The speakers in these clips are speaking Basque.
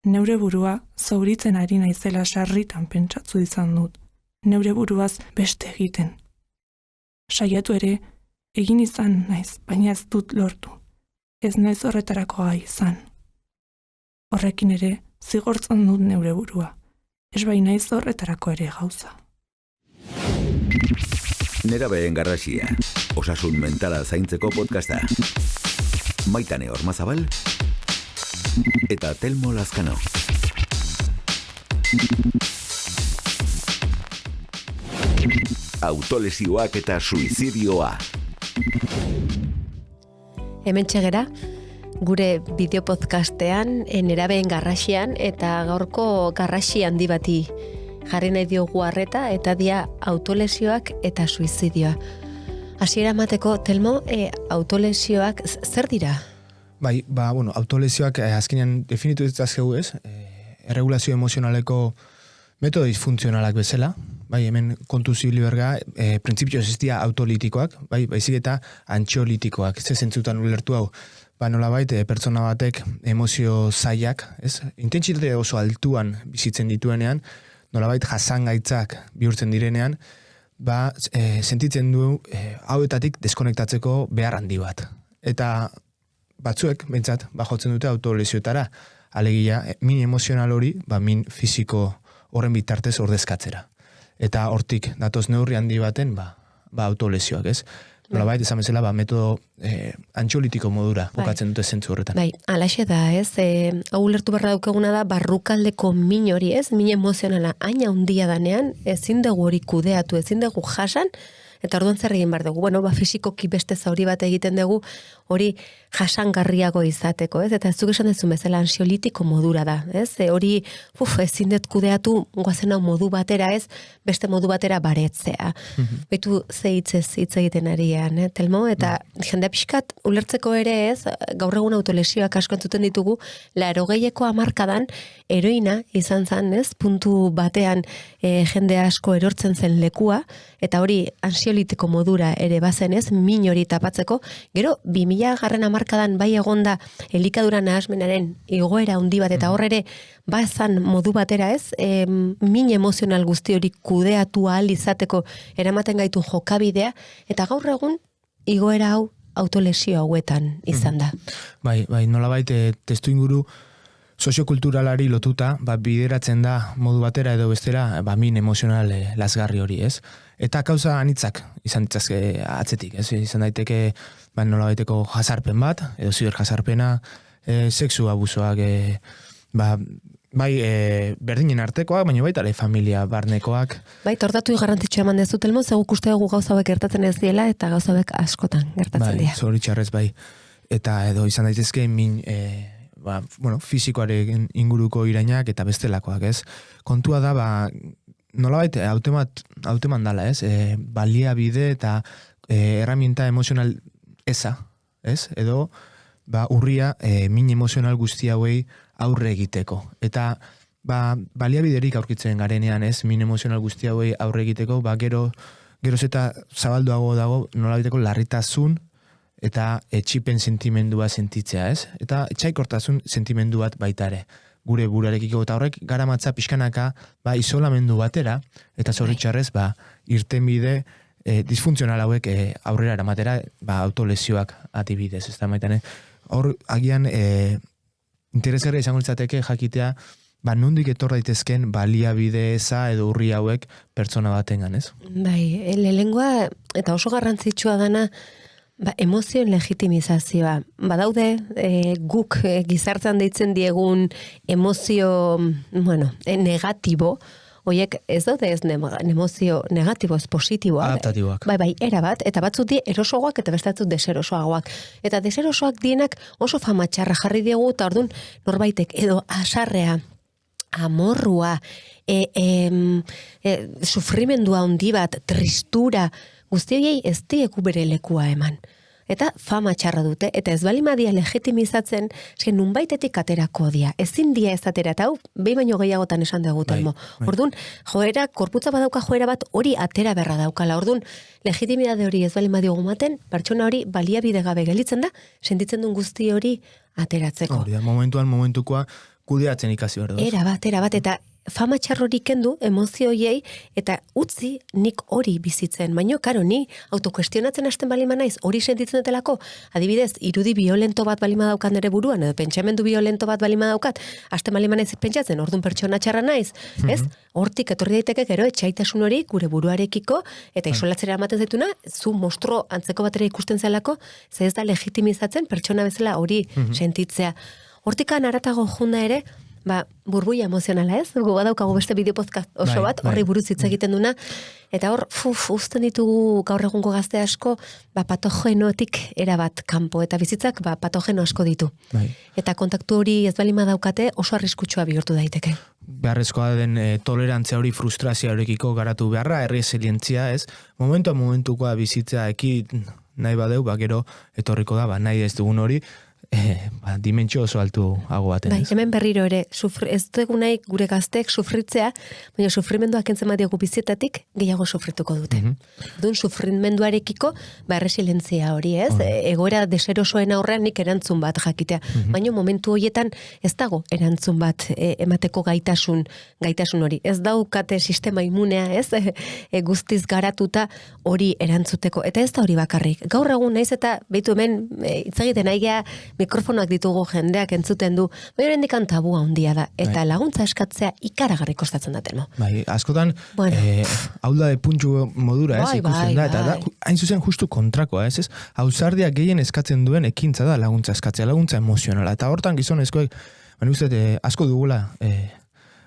Neure burua zauritzen ari naizela sarritan pentsatzu izan dut. Neure buruaz beste egiten. Saiatu ere, egin izan naiz, baina ez dut lortu. Ez naiz horretarako gai izan. Horrekin ere, zigortzen dut neure burua. Ez bai naiz horretarako ere gauza. Nerabeen Garrasia, osasun mentala zaintzeko podcasta. Maitane Ormazabal eta Telmo Lazkano. Autolesioak eta suizidioa. Hemen txegera, gure bideopodcastean, Nerabeen Garrasian, eta gaurko garrasi handi bati jarri nahi diogu arreta, eta dia autolesioak eta suizidioa. Hasiera emateko, Telmo, autolesioak zer dira? Bai, autolesioak azkenean definitu ditzazkegu ez, erregulazio emozionaleko metodo disfuntzionalak bezala, bai, hemen kontu zibili berga, printzipio ez dira autolitikoak, bai, baizik eta antxolitikoak, ez zentzutan ulertu hau, nolabait, pertsona batek emozio zailak, ez, intentsitate oso altuan bizitzen dituenean, nolabait jasangaitzak bihurtzen direnean, sentitzen du hauetatik deskonektatzeko behar handi bat. Eta batzuek, behintzat, jotzen dute autolesioetara, alegia, min emozional hori, min fisiko horren bitartez ordezkatzera. Eta hortik, datoz neurri handi baten, autolesioak, ez? Nolabait, esan bezala, metodo antxolitiko modura bukatzen dute zentzu horretan. Bai, alaxe da, ez? Hau ulertu barra daukaguna da, barrukaldeko min hori, ez? Min emozionala aina handia danean, ezin dugu hori kudeatu, ezin dugu jasan, eta orduan zer egin behar dugu. Fisikoki beste zauri bat egiten dugu, hori jasangarriago izateko, ez? Eta ez zuk esan dezu bezala ansiolitiko modura da, ez? Hori, ezin dut kudeatu, guazen hau modu batera, ez? Beste modu batera baretzea. Baitu ze hitz egiten arian, Telmo? Eta jendea pixkat ulertzeko ere, ez? Gaur egun autolesioak asko entzuten ditugu, 80ko hamarkadan heroina izan zen, ez? Puntu batean jende asko erortzen zen lekua, eta hori ansiolitiko modura ere bazen, ez? Min hori tapatzeko, gero 2000 hamarkadan bai egonda elikadura nahasmenaren igoera handi bat, eta hor ere bazan modu batera, ez? Min emozional guzti hori kudeatu ahal izateko eramaten gaitu jokabidea, eta gaur egun igoera hau autolesio hauetan izan da. Bai, nolabait testu inguru soziokulturalari lotuta, bideratzen da modu batera edo bestera, min emozional lazgarri hori, ez? Eta kauza anitzak izan ditzazke atzetik, ez? Izan daiteke nolabaiteko jazarpen bat, edo ziber jazarpena, sexu abusoak, berdinen artekoak, baina baita familia barnekoak. Bai, tordatu garrantzitsua eman dezu, Telmo, zeguk uste dugu gauza hauek gertatzen ez diela, eta gauza hauek askotan gertatzen dira. Zoritxarrez, bai. Eta edo izan daitezke min fisikoaren inguruko irainak eta bestelakoak, ez? Kontua da, nolabait, hauteman dala, ez? Baliabide eta herramienta emozional eza, ez? Edo, urria min emozional guzti hauei aurre egiteko. Eta, baliabiderik aurkitzen garenean, ez? Min emozional guzti hauei aurre egiteko, geroz eta zabalduago dago nolabaiteko larritasun eta etxipen sentimendua sentitzea, ez? Eta etxaikortasun sentimendu bat baita ere. Gure burarekiko eta horrek garamatza pixkanaka isolamendu batera, eta zoritxarrez irtenbide disfuntzional hauek aurrera eramatera autolesioak adibidez, ez da maitane. Hor, agian interesgarria izango litzateke jakitea nondik etor daitezken baliabide eza edo urri hauek pertsona batengan, ez? Bai, lehengoa eta oso garrantzitsua dana emozioen legitimizazioa. Badaude, guk gizartean deitzen diegun emozio, negatibo, oiek ez daude ez emozio negatibo, ez positiboa. Adaptatiboak. Bai, erabat, eta batzut die erosoagoak eta bestatzut deserosoagoak. Eta deserosoak dienak oso famatxarra jarri diegu, eta orduan norbaitek edo asarrea, amorrua, sufrimendua handi bat, tristura, guzti horiei ez dieku bere lekua eman. Eta fama txarra dute, eta ez balimadia legitimizatzen, eske nunbaitetik aterako dia. Ezin dia ez atera, eta hau, behin baino gehiagotan esan dugu, Telmo. Orduan, joera, korputza badauka joera bat, hori atera berra daukala. Orduan, legitimidade hori ez balimadio gumaten, pertsona hori baliabide gabe gelitzen da, sentitzen duen guzti hori ateratzeko. Hori da, momentukoa kudeatzen ikasi behar du. Erabat, eta fama txarrori kendu, emozioiei, eta utzi nik hori bizitzen. Baina, karo, ni autokuestionatzen hasten balima naiz, hori sentitzen dutelako, adibidez, irudi violento bat balima daukat nere buruan, edo pentsamendu violento bat balima daukat, hasten balima naiz pentsatzen, orduan pertsona txarra naiz, ez? Hortik etorri daiteke gero etxaitasun hori gure buruarekiko, eta isolatzera ematen zaituna, zu monstruo antzeko batera ikusten zelako, ze ez da legitimizatzen pertsona bezala hori sentitzea. Hortikan aratago junda ere, burbuia emozionala, ez? Gu badaukagu beste bideo podcast oso bat, horri buruz hitz egiten duna, eta hor, uzten ditugu gaur egungo gazte asko, patogenotik erabat kanpo, eta bizitzak patogeno asko ditu. Eta kontaktu hori ez balima daukate oso arriskutsua bihurtu daiteke. Beharrezkoa den tolerantzia hori, frustrazio horrekiko garatu beharra, erresilientzia, ez? Momentukoa bizitza eki nahi badeu, gero etorriko da, nahi ez dugun hori, dimentsio oso altu hago baten. Hemen berriro ere, ez dugu nahi gure gazteek sufritzea, baina sufrimenduak entzen badiagu bizietatik, gehiago sufrituko dute. Dun sufrimenduarekiko, erresilientzia hori, ez? Egoera deserosoen aurrean nik erantzun bat jakitea. Baina momentu horietan ez dago erantzun bat emateko gaitasun hori. Ez daukate sistema immunea, ez? Guztiz garatuta hori erantzuteko. Eta ez da hori bakarrik. Gaur egun naiz eta behitu hemen itzagiten naigea mikrofonoak ditugu jendeak entzuten du, baina oraindik tabua handia da, eta laguntza eskatzea ikaragarri kostatzen da, Telmo. Askotan, hau da puntxu modura, ez, ikusten da, eta da, hain zuzen justu kontrakoa, ez, ausardiak gehien eskatzen duen ekintza da laguntza eskatzea, laguntza emozionala, eta hortan gizonezkoek, baina uste, asko dugula,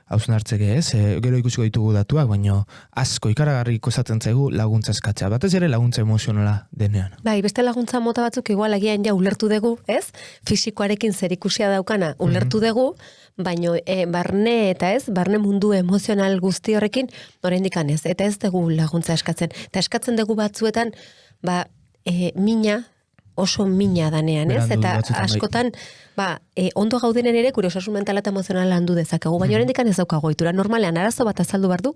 hauzen hartzeke, ez, gero ikusiko ditugu datuak, baina asko ikaragarri kostatzen zaigu laguntza eskatzea, batez ere laguntza emozionala denean. Beste laguntza mota batzuk igual agian ja ulertu dugu, ez? Fisikoarekin zerikusia daukana ulertu dugu, baina barne mundu emozional guzti horrekin oraindik ez, eta ez dugu laguntza eskatzen. Eta eskatzen dugu batzuetan, mina, oso mina danean, ez? Eta askotan, ondo gaudenen ere, gure osasun mentala eta emozionala handu dezakegu, baina oraindik ez daukago ohitura. Normalean, arazo bat azaldu behar du,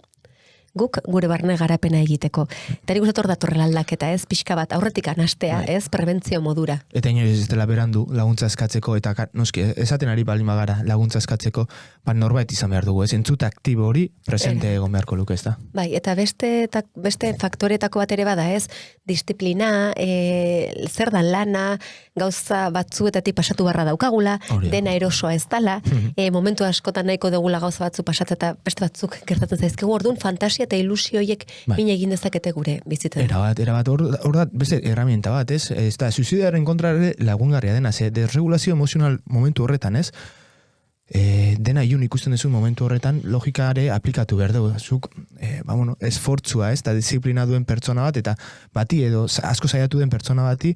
guk gure barne garapena egiteko. Eta nik uste hor datorrela aldaketa, ez? Pixka bat, aurretik anastea, ez? Prebentzio modura. Eta inoiz ez dela berandu laguntza eskatzeko, eta noski, esaten ari balima gara laguntza eskatzeko, norbait izan behar dugu, ez? Entzute aktibo hori presente egon beharko luke, ez da? Eta beste faktoretako bat ere bada, ez? Disiplina, zer dan lana, gauza batzuetatik pasatu barra daukagula, dena erosoa ez dala, momentu askotan nahiko degula gauza batzu pasatu eta beste batzuk gertatzen zaizkigu, orduan fantasia eta ilusioiek min egin dezakete gure bizitzen. Erabat, hor da beste herramienta bat, ez? Ez da, suizidearen kontra ere lagungarria dena, desregulazio emozional momentu horretan, ez? Dena iun ikusten duzu momentu horretan logikare aplikatu behar dugu. Zuk, esfortzua, ez? Da, disiplina duen pertsona bat, eta bati edo asko saiatu den pertsona bati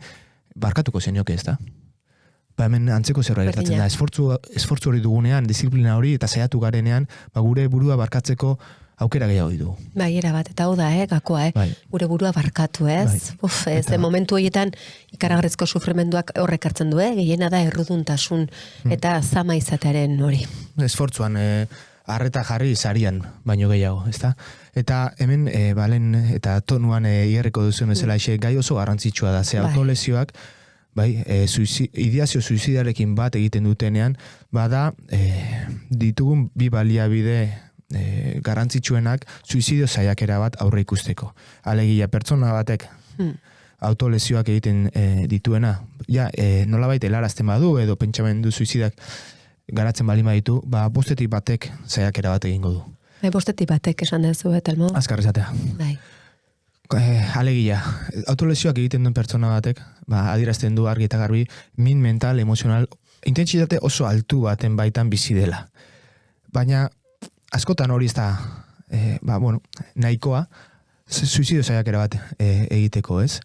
barkatuko zenioke, ez da? Hemen antzeko zerbait gertatzen da. Esfortzu hori dugunean, disiplina hori, eta saiatu garenean, gure burua barkatzeko aukera gehiago ditu. Erabat, eta hau da, gakoa, gure burua barkatu, ez? Momentu horietan ikaragarrizko sufrimenduak horrek hartzen du, gehiena da erruduntasun eta zama izatearen hori. Esfortzuan, arreta jarri sarian, baino gehiago, ezta? Eta hemen, balen, eta tonuan hierreko duzuen bezala, gai oso garrantzitsua da, ze autolesioak, ideazio suizidarekin bat egiten dutenean, bada ditugun bi baliabide garrantzitsuenak suizidio saiakera bat aurre ikusteko. Alegia, pertsona batek autolesioak egiten dituena, nolabait helarazten badu edo pentsamendu suizidak garatzen balima ditu, bostetik batek saiakera bat egingo du. Bostetik batek esan dezu, Telmo? Azkar esatea. Alegia, autolesioak egiten duen pertsona batek, adierazten du argi eta garbi, min mental, emozional, intentsitate oso altu baten baitan bizi dela. Baina, askotan hori ez da, nahikoa, suizidio saiakera bat egiteko, ez?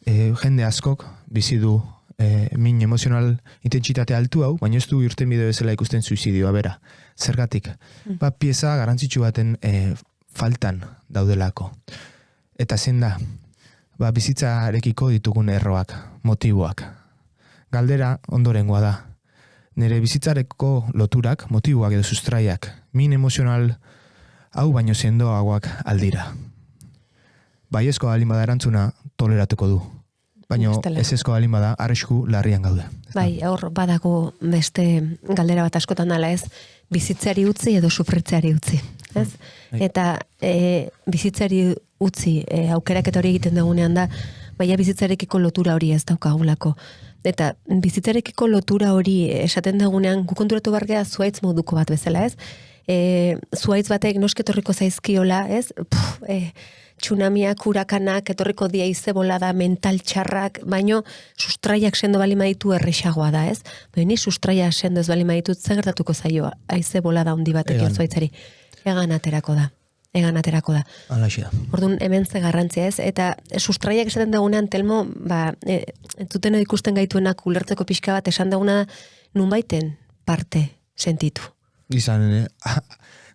Jende askok bizi du min emozional intentsitate altu hau, baina ez du irtenbide bezala ikusten suizidioa bera. Zergatik, pieza garrantzitsu baten faltan daudelako. Eta zein da, bizitzarekiko ditugun erroak, motiboak. Galdera ondorengoa da. Nire bizitzareko loturak, motiboak edo sustraiak, min emozional hau baino sendoagoak aldira. Baiezko balin bada erantzuna toleratuko du. baina Bestela. ez ezko balin bada, arrisku larrian gaude. Bai, hor badago beste galdera bat askotan dala ez, bizitzeari utzi edo sufritzeari utzi. Ez? Bai. Eta bizitzari utzi aukeraketa hori egiten dugunean da, baina bizitzarekiko lotura hori ez daukagulako. Eta bizitzarekiko lotura hori esaten dugunean, gu konturatu bargea zuaitz moduko bat bezala, ez? Zuaitz batek nosketorriko zaizkiola, ez? Tsunamiak, urakanak, etorriko dia izebolada, mental txarrak, baino sustraiak sendo bali maditu errexagoa da, ez? Baina ni sustraia sendo ez bali maditut, zer gertatuko zaio, aizebolada handi batekin zuaitzari. Egan aterako da. Alaxi da. Orduan hemen ze garrantzia ez, eta sustraiak esaten dagunean, Telmo, entzuten ikusten gaituenak ulertzeko pixka bat esan daguna da, nunbaiten parte sentitu. Izan,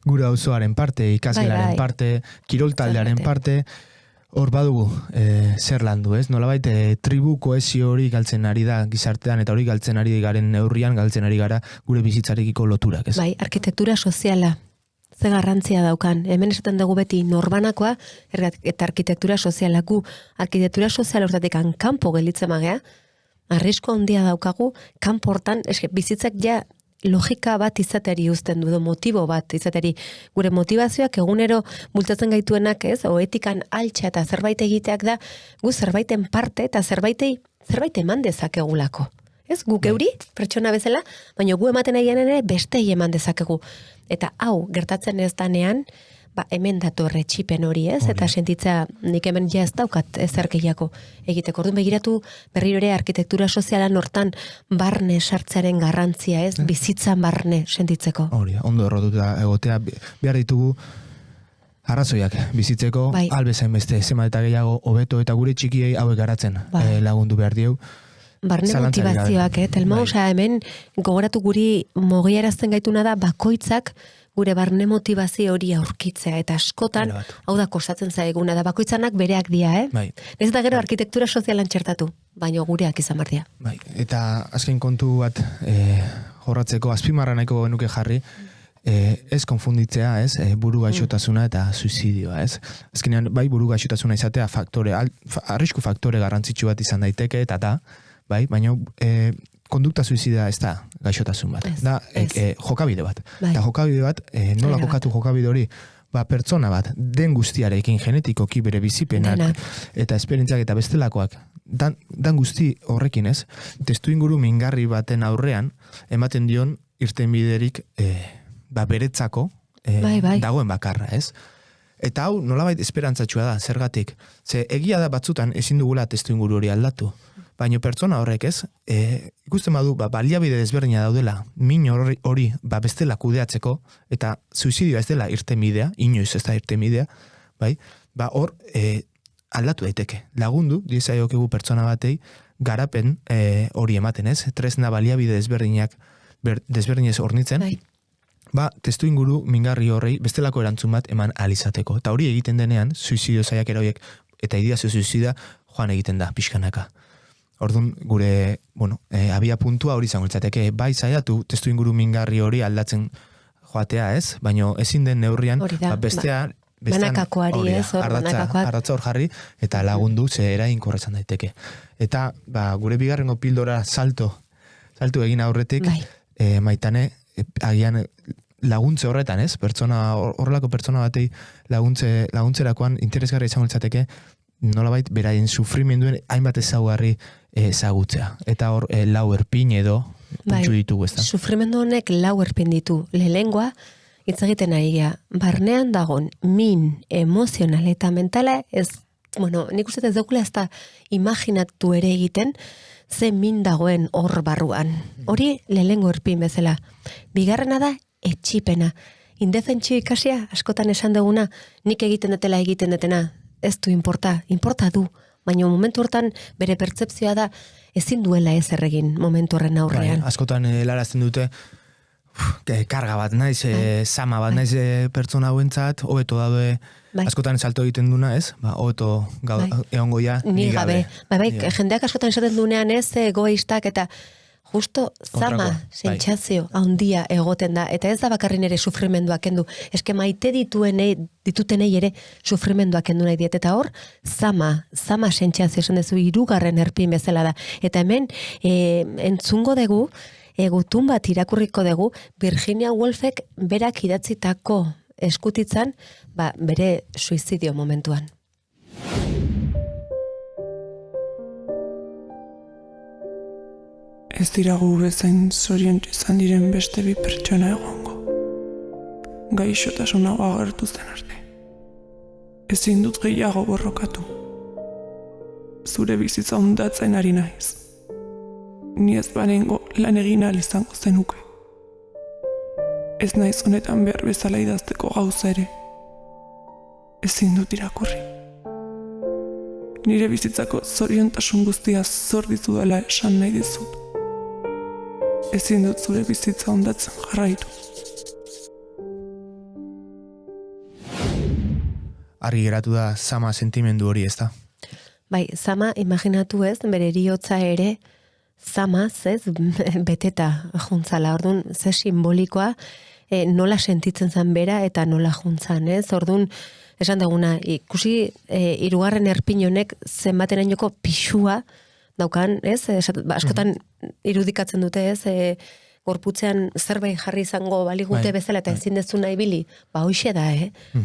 gure auzoaren parte, ikasgelaren Bai. parte, kiroltaldearen parte, hor badugu zer landu, ez? Nolabait tribu kohesio hori galtzen ari da gizartean, eta hori galtzen ari garen neurrian, galtzen ari gara gure bizitzarekiko loturak, ez? Bai, arkitektura soziala, ze garrantzia daukan. Hemen esaten dugu beti norbanakoa, eta arkitektura soziala, gu arkitektura sozial hortatik kanpo gelditzen magea, arrisko handia daukagu, kanpo hortan, bizitzak ja logika bat izateari uzten du, motibo bat izateari. Gure motivazioak egunero bultatzen gaituenak, ez? O etikan altxa eta zerbait egiteak da, gu zerbaiten parte eta zerbait eman dezakegulako. Ez? Guk euri, pertsona bezala, baina gu ematen egin ere bestei eman dezakegu. Eta hau, gertatzen ez danean, hemen dator etxipen hori, ez? Eta sentitza, nik hemen ja ez daukat ezerkeiako egiteko. Orduan begiratu berriro ere arkitektura sozialan hortan barne sartzearen garrantzia, ez? Bizitzan barne sentitzeko. Hori, ondo errotuta egotea, behar ditugu arrazoiak bizitzeko, Bai. albezain beste, zema eta gehiago hobeto eta gure txikiei hauek garatzen lagundu behar dieu. Barne Zalantzarik motivazioak, gabe. Telmo, Bai. osea, hemen gogoratu guri mugiarazten gaituna da bakoitzak gure barne motivazio hori aurkitzea, eta askotan, Erabat. hau da kostatzen zaiguna, da bakoitzanak bereak dia, Bai. Ez da gero arkitektura sozialan txertatu, baina gureak izan behar dira. Bai, eta azken kontu bat jorratzeko azpimarra nahiko genuke jarri, ez konfunditzea, ez, buru gaixotasuna eta suizidioa, ez. Azkenean, bai, buru gaixotasuna izatea arrisku faktore garrantzitsu bat izan daiteke, eta da, bai, baina kondukta suizida ez da gaixotasun bat. Ez, Da, ez. jokabide bat. Bai. Eta jokabide bat, nola Era jokatu jokabide hori, pertsona bat, den guztiarekin genetikoki bere bizipenak, Denak. eta esperientziak eta bestelakoak, dan guzti horrekin, ez? Testu inguru mingarri baten aurrean, ematen dion irtenbiderik beretzako Bai. dagoen bakarra, ez? Eta hau nolabait esperantzatsua da, zergatik. Ze egia da batzutan ezin dugula testu inguru hori aldatu. Baina pertsona horrek, ez? Ikusten badu, baliabide desberdina daudela, min hori bestela kudeatzeko, eta suizidioa ez dela irtenbidea, inoiz ez da irtenbidea, bai? Hor aldatu daiteke. Lagundu, diezaiokegu pertsona batei, garapen hori ematen, ez? Tresna baliabide desberdinez hornitzen, Bai. testu inguru mingarri horrei bestelako erantzun bat eman alizateko. Eta hori egiten denean, suizidio zaiakera horiek, eta ideazio suizida joan egiten da, pixkanaka. Orduan, gure, abia puntua hori izango litzateke, bai saiatu testu inguru mingarri hori aldatzen joatea, ez? Baina ezin den neurrian, Hori da, bestean, banakakoari, hori da, ez, hor, banakakoak. ardatza hor jarri, eta lagundu ze eraginkorra izan daiteke. Eta, gure bigarrengo pildora salto egin aurretik, Bai. Maitane, agian laguntze horretan, ez? Horrelako pertsona batei laguntzerakoan interesgarria izango litzateke, nolabait beraien sufrimenduen hainbat ezaugarri ezagutzea. Eta hor, lau erpin edo puntxu ditugu, ez da? Sufrimendu honek lau erpin ditu. Lehengoa, hitz egiten ari gea, barnean dagon min emozional eta mentala, nik uste ez daukula ez da imaginatu ere egiten, ze min dagoen hor barruan. Hori lehengo erpin bezala. Bigarrena da, etxipena. Indefentsio ikasia, askotan esan duguna, nik egiten detena, ez du importa du. Baina momentu hortan bere pertzepzioa da ezin duela ez erregin momentu horren aurrean. Askotan helarazten dute, karga bat naiz, sama bat naiz pertsona hauentzat, hobeto daude, askotan salto egiten duna, ez? Hobeto egongo ja, ni gabe. Bai, jendeak askotan esaten dunean ez, egoistak eta justo zama Kontrakoa, sentsazio handia egoten da, eta ez da bakarrin ere sufrimenduak kendu, eske maite ditutenei ere sufrimenduak kendu nahi diet, eta hor, zama sentsazio esan duzu, 3. erpin bezala da, eta hemen entzungo dugu, gutun bat irakurriko dugu, Virginia Woolfek berak idatzitako eskutitzan, bere suizidio momentuan. Ez dira gu bezain zoriontsu izan diren beste 2 pertsona egongo. Gaixotasuna agertu zen arte. Ezin dut gehiago borrokatu. Zure bizitza hondatzen ari naiz. Ni ez banengo lan egin ahal izango zenuke. Ez naiz honetan behar bezala idazteko gauza ere. Ezin dut irakurri. Nire bizitzako zoriontasun guztia zor dizudala esan nahi dizut. Ezin dut zure bizitza hondatzen jarraitu. Argi geratu da zama sentimendu hori, ez da? Bai, zama, imaginatu ez, bere eriotza ere, zamaz, ez, beteta juntzala, orduan, ze simbolikoa, nola sentitzen zen bera eta nola juntzan, ez, orduan, esan duguna, ikusi 3. erpin honek zenbatenainoko pixua daukan, ez, askotan irudikatzen dute, ez, gorputzean zerbait jarri izango baligute bezala eta ezin dezuna ibili, hoxe da,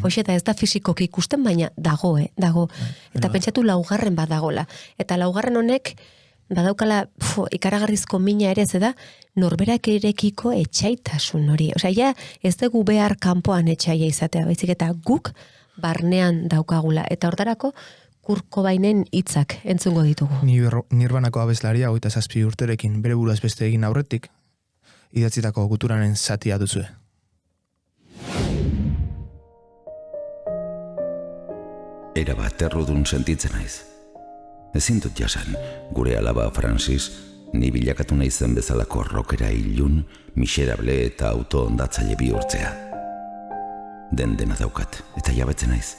hoxe da, ez da fisikoki ikusten, baina dago, dago, eta pentsatu 4. bat dagola, eta 4. honek, badaukala ikaragarrizko mina ere, da norberak erekiko etxaitasun hori. Osea, ja ez dugu behar kanpoan etxaia izatea, baizik eta guk barnean daukagula. Eta hortarako Kurt Cobainen hitzak entzungo ditugu. Nirvanako abeslaria 27 urterekin bere buruaz beste egin aurretik, idatzitako guturanen zatia duzue. Erabat errudun sentitzen naiz. Ezin dut jasan, gure alaba Francis, ni bilakatu naizen bezalako rockera ilun, miserable eta auto-ondatzaile bihurtzea. Dena daukat, eta jabetzen naiz.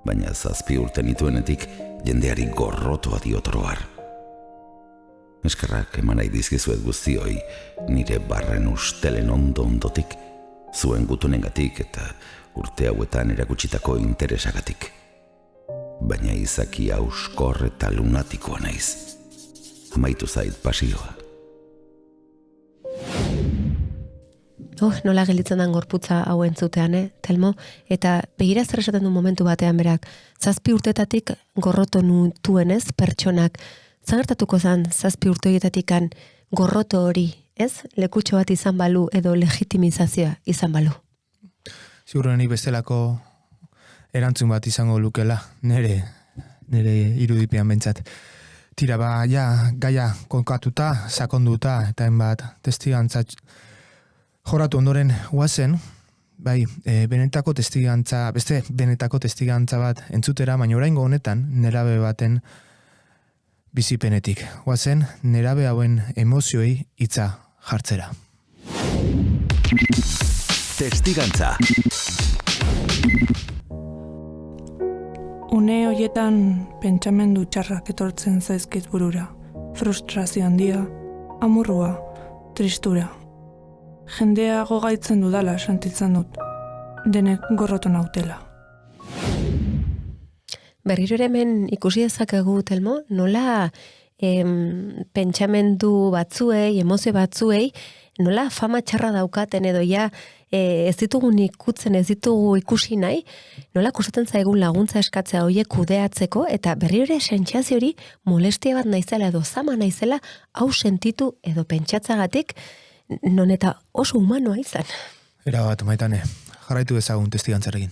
Baina 7 urte nituenetik, jendeari gorrotoa diotoroar. Eskerrak eman nahi dizkizuet guztioi, nire barren ustelen ondotik, zuen gutunengatik eta urte hauetan erakutsitako interesagatik. Baina izaki hauskor eta lunatikoa naiz. Amaitu zait pasioa. Nola gelditzen den gorputza hau entzutean, Telmo? Eta begira zer esaten du momentu batean berak, 7 urtetatik gorroto nutuenez pertsonak, zagertatuko zen 7 urteetatikan gorroto hori, ez? Lekutxo bat izan balu edo legitimizazioa izan balu. Ziurrenik bestelako erantzun bat izango lukela, nire irudipean bentsat. Tira, gaia konkatuta, sakonduta, eta enbat testigantza joratu ondoren guazen, benetako testigantza, beste benetako testigantza bat entzutera, baina oraingo honetan nerabe baten bizipenetik. Guazen, nerabe hauen emozioei hitza jartzera. Testigantza. Une hoietan pentsamendu txarrak etortzen zaizkit burura. Frustrazio handia, amurrua, tristura. Jendea gogaitzen dudala sentitzen dut. Denek gorroto nautela. Berriro ere hemen ikusi dezakegu, Telmo, nola pentsamendu batzuei, emozio batzuei, nola fama txarra daukaten edo ja ez ditugu ikutzen, ez ditugu ikusi nahi, nola kostatzen zaigun laguntza eskatzea horiek kudeatzeko, eta berriro ere sentsazio hori molestia bat naizela edo zama naizela hau sentitu edo pentsatzagatik, non eta oso humanoa izan. Era bat, Maitane, jarraitu ezagun testigantzarekin.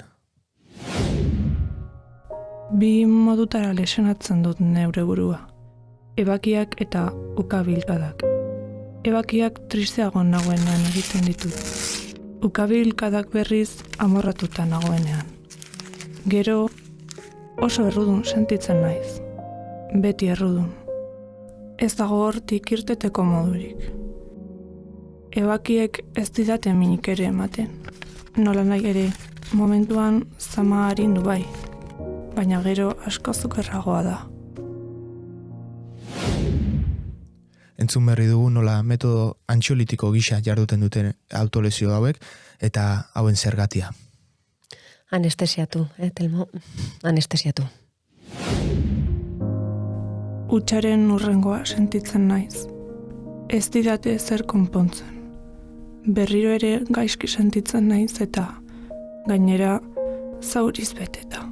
2 modutara lesionatzen dut neure burua. Ebakiak eta ukabilkadak. Ebakiak tristeago nagoenean egiten ditut. Ukabilkadak berriz amorratuta nagoenean. Gero oso errudun sentitzen naiz. Beti errudun. Ez dago hortik irteteko modurik. Ebakiek ez didate minik ere ematen. Nola nahi ere, momentuan zama arindu bai, baina gero asko zukerragoa da. entzun berri dugu nola metodo antxolitiko gisa jarduten duten autolesio hauek, eta hauen zergatia. Anestesiatu, Telmo, anestesiatu. Hutsaren urrengoa sentitzen naiz. Ez didate zer konpontzen. Berriro ere gaizki sentitzen naiz eta gainera zauriz beteta.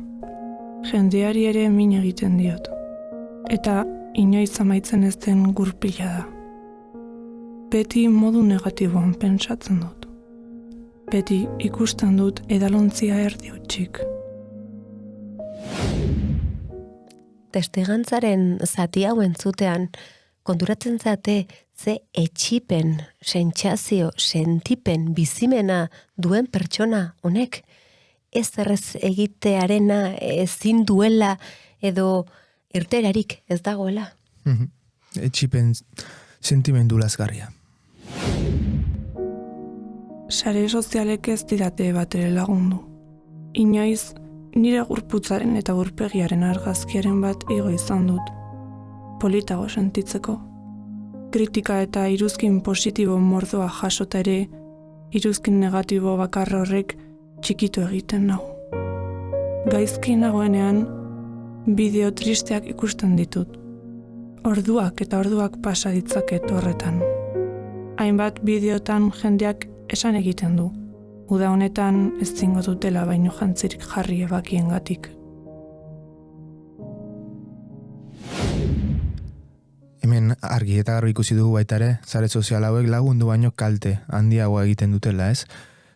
Jendeari ere min egiten diot. Eta inoiz amaitzen ez den gurpila da. Beti modu negatiboan pentsatzen dut. Beti ikusten dut edalontzia erdi hutsik. Testigantzaren zati hau entzutean, konturatzen zate ze etxipen, sentsazio, sentipen, bizimena duen pertsona honek, ez errez egitearena ezin duela edo irterarik ez dagoela. Etxipen sentimendu lazgarria. Sare sozialek ez didate batere lagundu. Inoiz, nire gurputzaren eta gurpegiaren argazkiaren bat igo izan dut. Politago sentitzeko. Kritika eta iruzkin positibo mordoa jasota ere, iruzkin negatibo bakarra horrek txikitu egiten nau. Gaizki nagoenean, bideo tristeak ikusten ditut. Orduak eta orduak pasa ditzaket horretan. Hainbat bideotan jendeak esan egiten du. Uda honetan ez zingo dutela baino jantzirik jarri ebakiengatik. Hemen argi eta garbi ikusi dugu baita ere, sare sozial hauek lagundu baino kalte handiagoa egiten dutela, ez?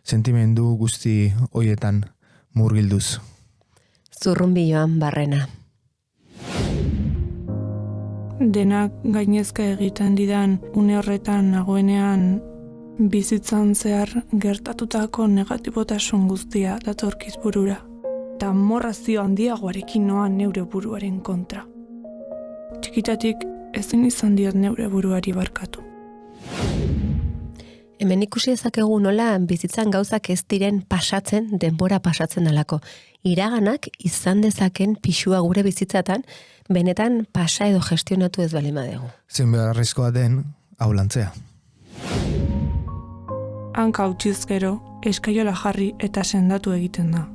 Sentimendu guzti hoietan murgilduz. Zurrunbiloan barrena. Denak gainezka egiten didan une horretan nagoenean bizitzan zehar gertatutako negatibotasun guztia datorkiz burura. Eta morrazio handiagoarekin noan neure buruaren kontra. Txikitatik ezin izan diot neure buruari barkatu. Hemen ikusi ezakegu nola bizitzan gauzak ez diren pasatzen, denbora pasatzen dalako. Iraganak izan dezaken pixua gure bizitzatan, benetan pasa edo gestionatu ez balima dugu. Zen beharrezkoa den aulantzea. Hanka utziz gero, eskaiola jarri eta sendatu egiten da.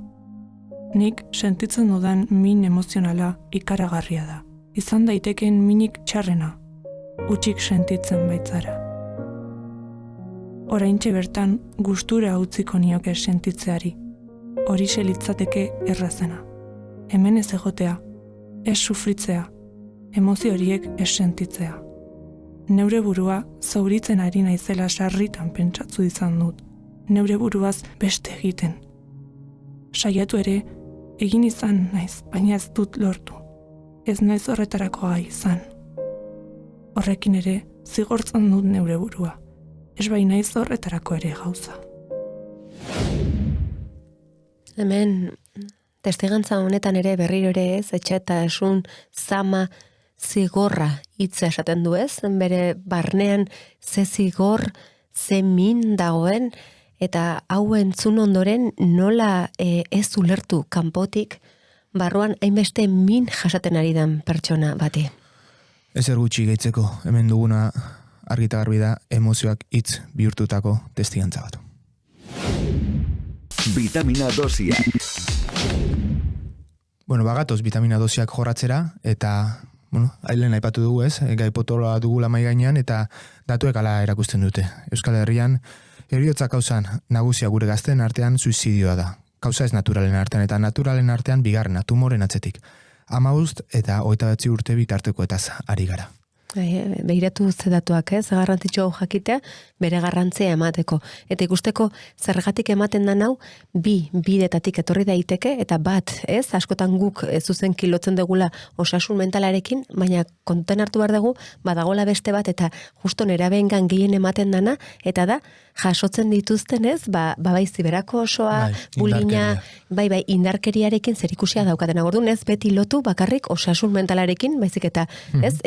Nik sentitzen dudan min emozionala ikaragarria da. Izan daiteken minik txarrena, utzik sentitzen baitzara. Oraintxe bertan gustura utziko nioke sentitzeari. Horixe litzateke errazena. Hemen ez egotea, ez sufritzea, emozio horiek ez sentitzea. Neure burua zauritzen ari naizela sarritan pentsatzu izan dut. Neure buruaz beste egiten. Saiatu ere, egin izan naiz, baina ez dut lortu. Ez naiz horretarako gai izan. Horrekin ere, zigortzen dut neure burua. Ez bai naiz horretarako ere gauza. Hemen, testigantza honetan ere berriro ere ez, etxetasun, zama, zigorra hitza esaten du ez, bere barnean ze zigor, ze min dagoen, eta hau entzun ondoren nola ez ulertu kanpotik, barruan hainbeste min jasaten ari den pertsona bati. Ezer gutxi gehitzeko, hemen duguna argita garbi da emozioak hitz bihurtutako testigantza bat. Vitamina dosia. Bueno, bagatoz vitamina dosiak jorratzera, eta, ailen aipatu dugu ez, gai potoloa dugula mai gainean, eta datuek ala erakusten dute. Euskal Herrian, heriotza kausan nagusia gure gazteen artean suizidioa da. Kausa ez naturalen artean, eta naturalen artean bigarrena, tumoren atzetik. 15 eta 29 urte bitartekoetaz ari gara. Behiratu ze datuak, garrantzitsu jakitea, bere garrantzia emateko. Eta ikusteko zergatik ematen da hau, bi bidetatik etorri daiteke, eta bat, askotan guk zuzen kilotzen degula osasun mentalarekin, baina konten hartu behar dugu, badagola beste bat, eta justo nerabengan gehien ematen dana, eta da, jasotzen dituzten bai ziberako osoa, bulina, bai, indarkeriarekin zerikusia daukatena. Orduan ez beti lotu bakarrik osasun mentalarekin, baizik eta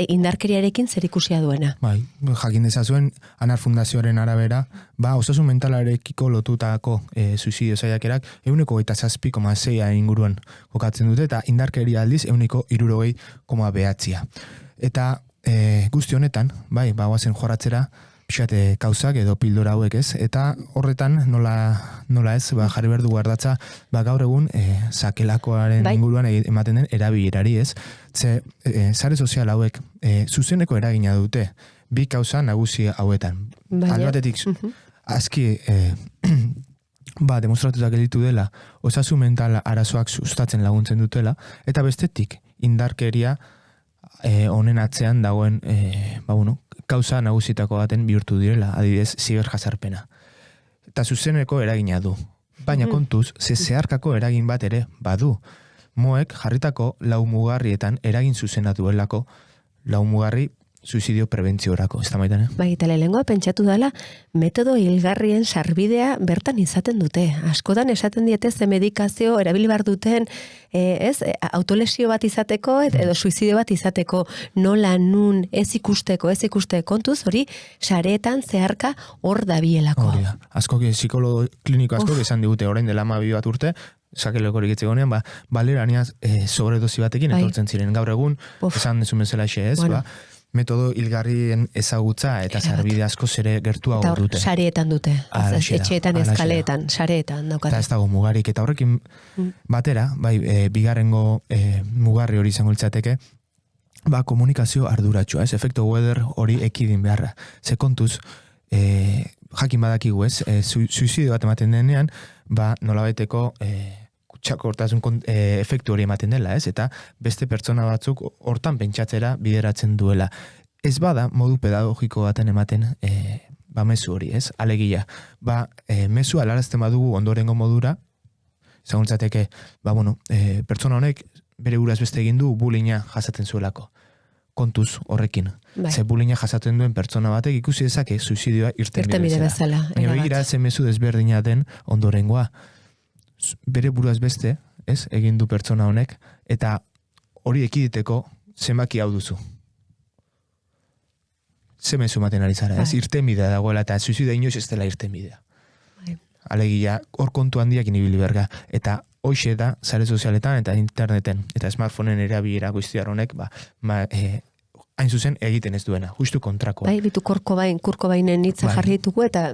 indarkeriarekin zerikusia duena. Bai, jakin dezazuen, Anar Fundazioaren arabera, osasun mentalarekiko lotutako suizidio saiakerak 127,6 inguruan kokatzen dute, eta indarkeria aldiz 160,9. Eta guzti honetan, bai, bagoazen jorratzera, pixate kauzak edo pildora hauek ez, eta horretan nola ez, jarri behar dugu ardatza, gaur egun sakelakoaren inguruan ematen den erabilerari ez, sare sozial hauek zuzeneko eragina dute, bi kauza nagusi hauetan. Alde batetik, aski demostratuta gelditu dela, osasun mental arazoak sustatzen laguntzen dutela, eta bestetik, indarkeria honen atzean dagoen kauza nagusitako baten bihurtu direla, adibidez, ziberjazarpena. Eta zuzeneko eragina du. Baina kontuz, zeharkako eragin bat ere badu. Moek jarritako lau mugarrietan eragin zuzena duelako lau mugarri suizidio prebentziorako, ez da maitan, Bai, eta lehengoa pentsatu dela, metodo hilgarrien sarbidea bertan izaten dute. Askotan esaten diete ze medikazio erabili behar duten, autolesio bat izateko, edo suizidio bat izateko, nola, nun, ez ikuste kontuz, hori, sareetan zeharka hor dabielako. Asko psikologo kliniko asko esan digute, orain dela 12 bat urte, sakelekorik etzegonean, baleraniaz sobredosi batekin etortzen ziren. Gaur egun, esan dezu bezala ez, metodo hilgarrien ezagutza eta sarbide asko zere gertuago dute. Eta sareetan dute, etxeetan, eskaleetan, sareetan daukate. Eta ez dago mugarik, eta horrekin batera, bigarrengo mugarri hori izango litzateke, komunikazio arduratsua, ez, efekto weather hori ekidin beharra. Ze kontuz, jakin badakigu ez, suizidio bat ematen denean, nolabaiteko txakortasun efektu hori ematen dela, ez? Eta beste pertsona batzuk hortan pentsatzera bideratzen duela. Ez bada, modu pedagogiko baten ematen mezu hori, ez? Alegia, mezu alarazten badugu ondorengo modura, zaguntzateke, pertsona honek bere buraz beste egin du bullyinga jasaten zuelako. Kontuz horrekin. Ze bullyinga jasaten duen pertsona batek ikusi dezake suizidioa irtenbide bezala. Baina begira ze mezu desberdina den ondorengoa. Bere buruaz beste, ez, egin du pertsona honek, eta hori ekiditeko zenbaki hau duzu. Ze mezu maten ari zara, ez, irtenbidea dagoela, eta suizidioa inoiz ez dela irtenbidea. Alegia, hor kontu handiak inibili berga, eta hoxe da, sare sozialetan eta interneten, eta smartphoneen erabilera guztiar honek, hain zuzen egiten ez duena, justu kontrakoa. Bitu kurkobainen hitza jarri ditugu, eta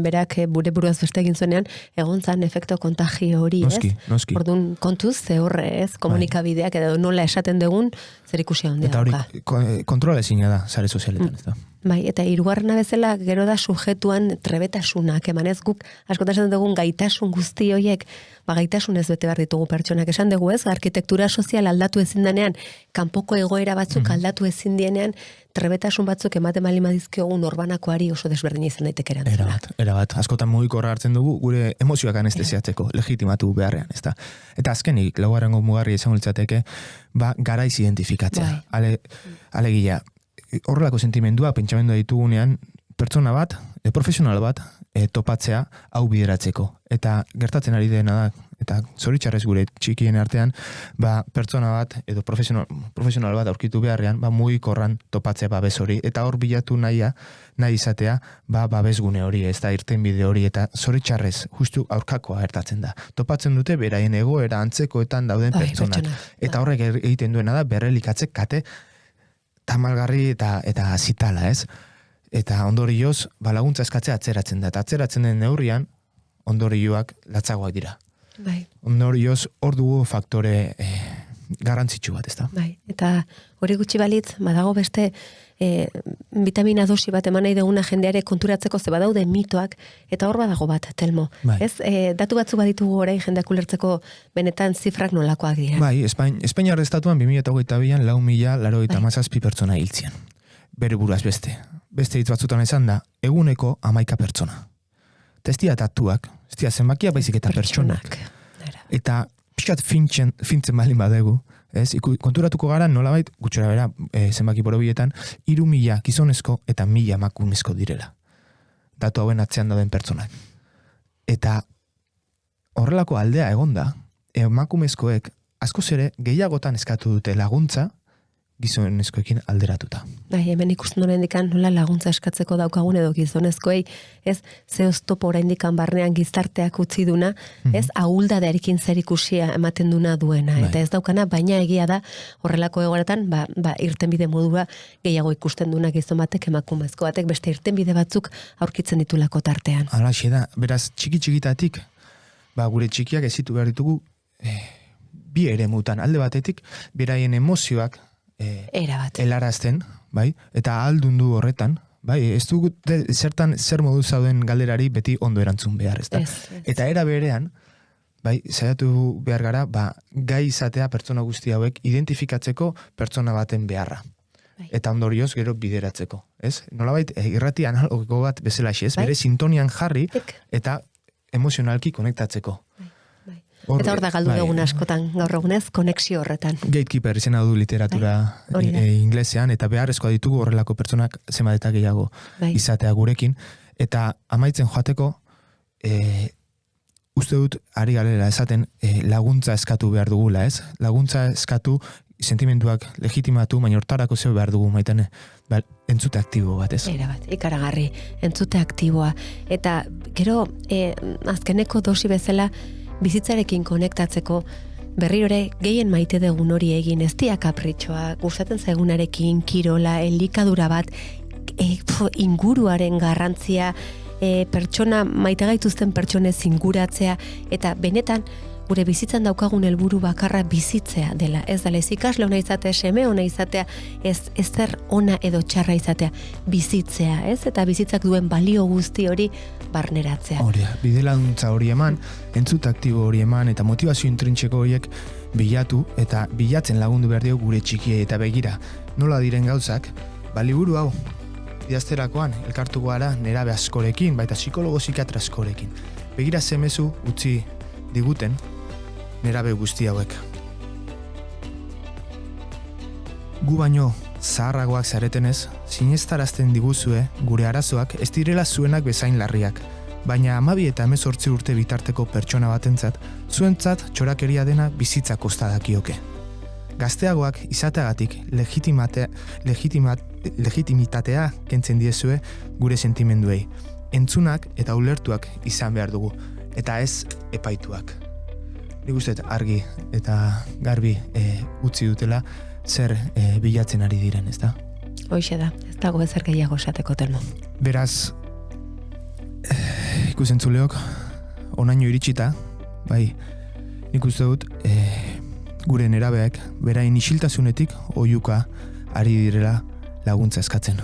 berak bure buruaz beste egin zuenean, egon zan efekto kontagio hori, ez? Noski. Orduan kontuz, ze horre, ez? Komunikabideak edo nola esaten dugun, zer ikusi handia dauka. Eta hori, kontrola ezina da, sare sozialetan, ez da. Eta hirugarrena bezala, gero da sujetuan trebetasunak, emanez guk, askotan esaten dugun gaitasun guzti horiek, gaitasun ez bete behar ditugu pertsonak. Esan dugu ez, arkitektura sozial aldatu ezin denean, kanpoko egoera batzuk aldatu ezin dienean, trebetasun batzuk ematen bali madizkiogun norbanakoari oso desberdin izan daiteke erantzuna. Erabat. Askotan mugikorra hartzen dugu, gure emozioak anestesiatzeko, legitimatu beharrean, ez da. Eta azkenik, laugarrengo mugarri izango litzateke, garaiz identifikatzea. Alegia, horrelako sentimendua, pentsamendua ditugunean, pertsona bat, profesional bat, topatzea hau bideratzeko. Eta gertatzen ari dena da, eta zoritxarrez gure txikien artean, pertsona bat, edo profesional bat aurkitu beharrean, mugikorran topatzea babes hori, eta hor bilatu nahi izatea, babesgune hori, ez da irtenbide hori, eta zoritxarrez justu aurkakoa gertatzen da. Topatzen dute beraien egoera antzekoetan dauden pertsonak. Eta horrek egiten duena da, berrelikatzek kate tamalgarri eta zitala, ez? Eta ondorioz, laguntza eskatzea atzeratzen da. Eta atzeratzen den neurrian, ondorioak latzagoak dira. Ondorioz, hor dugu faktore garrantzitsu bat, ez da? Eta hori gutxi balitz, badago beste vitamina dosi bat eman nahi duguna jendeare konturatzeko ze badaude mitoak, eta hor badago bat, Telmo. Datu batzuk baditugu orain jendeak ulertzeko benetan zifrak nolakoak dira. Espainiar estatuan 2022an 4.087 pertsona hiltzian. Bere buruaz beste. Beste hitz batzutan esan da, eguneko 11 pertsona. Eta ez dira datuak, ez dira zenbakiak baizik eta pertsonak. Eta pixkat fintzen balin badegu, konturatuko gara nolabait, gutxora bera, zenbaki borobietan, 3.000 gizonezko eta 1.000 emakumezko direla. Datu hauen atzean dauden pertsonak. Eta horrelako aldea egonda, emakumezkoek askoz ere gehiagotan eskatu dute laguntza, gizonezkoekin alderatuta. Bai, hemen ikusten oraindikan nola laguntza eskatzeko daukagun edo gizonezkoei, ez, ze oztopo oraindikan barnean gizarteak utzi duna, ez, ahuldadearekin zerikusia ematen duna duena, eta ez daukana, baina egia da horrelako egoeretan, irtenbide modua gehiago ikusten duna gizon batek, emakumezko batek, beste irtenbide batzuk aurkitzen ditulako tartean. Halaxe da, beraz, txiki-txikitatik, gure txikiak ezitu behar ditugu bi eremutan, alde batetik, beraien emozioak helarazten, bai, eta ahaldundu horretan, bai, ez dugu zertan zer modu zauden galderari beti ondo erantzun behar, ez da. Eta era berean, bai, saiatu behar gara, gai izatea pertsona guzti hauek identifikatzeko pertsona baten beharra. Eta ondorioz gero bideratzeko, ez? Nolabait, irrati analogiko bat bezala ez, bere sintonian jarri eta emozionalki konektatzeko. Eta hor da galdu egun askotan, gaur egunez, konexio horretan. Gatekeeper izena du literatura inglesean, eta beharrezkoa ditugu horrelako pertsonak zenbat eta gehiago izatea gurekin. Eta amaitzen joateko, uste dut, ari galera esaten, laguntza eskatu behar dugula, ez? Laguntza eskatu, sentimenduak legitimatu, baina hortarako zeu behar dugu maitane, entzute aktibo bat, ez? Era bat, ikaragarri, entzute aktiboa. Eta, gero, azkeneko dosi bezala, bizitzarekin konektatzeko berriore gehien maite dugun hori egin, ez dia kapritxoa, gustatzen zaigunarekin, kirola, elikadura bat, inguruaren garrantzia, pertsona, maite gaituzten pertsonez inguratzea, eta benetan, gure bizitzan daukagun helburu bakarra bizitzea dela. Ez dela, ez ikasle ona izatea, seme ona izatea, ez zer ona edo txarra izatea, bizitzea, ez? Eta bizitzak duen balio guzti hori barneratzea. Hori, bidelaguntza hori eman, entzut aktibo hori eman, eta motivazio intrintxeko horiek bilatu, eta bilatzen lagundu behar dio gure txikiei, eta begira, nola diren gauzak, liburu hau, idazterakoan, elkartu gara nerabe askorekin, baita psikologo psikiatra askorekin. Begira zemezu utzi diguten, nerabe guzti hauek. Gu baino zaharragoak zaretenez, sinestarazten diguzue gure arazoak ez direla zuenak bezain larriak, baina 12 eta 18 urte bitarteko pertsona batentzat, zuentzat txorakeria dena bizitza kosta dakioke. Gazteagoak izateagatik legitimitatea kentzen diezue gure sentimenduei. Entzunak eta ulertuak izan behar dugu, eta ez epaituak. Nik uste argi eta garbi utzi dutela zer bilatzen ari diren, ez da? Hoixe da, ez dago ezer gehiago esateko Telmo. Beraz, ikusentzuleok, onaino iritsita, bai, nik uste dut, gure nerabeak, berain isiltasunetik oiuka ari direla laguntza eskatzen.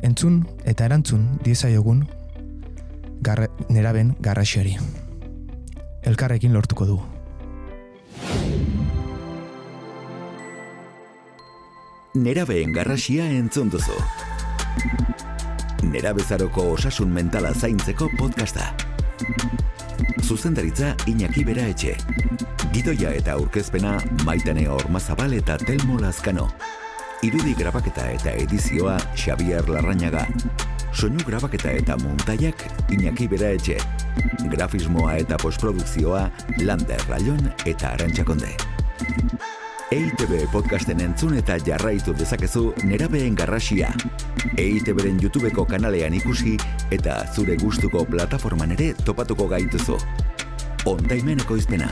Entzun eta erantzun diezaiogun neraben garrasiari. Elkarrekin lortuko du. Nerabeen garrasia entzun duzu. Nerabezaroko osasun mentala zaintzeko podcasta. Zuzendaritza Iñaki Beraetxe. Gidoia eta aurkezpena Maitane Ormazabal eta Telmo Lazkano. Irudi grabaketa eta edizioa Xabier Larrañaga. Soinu grabaketa eta montaiak Iñaki Beraetxe. Grafismoa eta postprodukzioa Lander Rallon eta Arantxa Konde. EITB podcasten entzun eta jarraitu dezakezu Nerabeen garrasia. EITBren YouTubeko kanalean ikusi eta zure gustuko plataforman ere topatuko gaituzu. Ondaimen ekoizpena.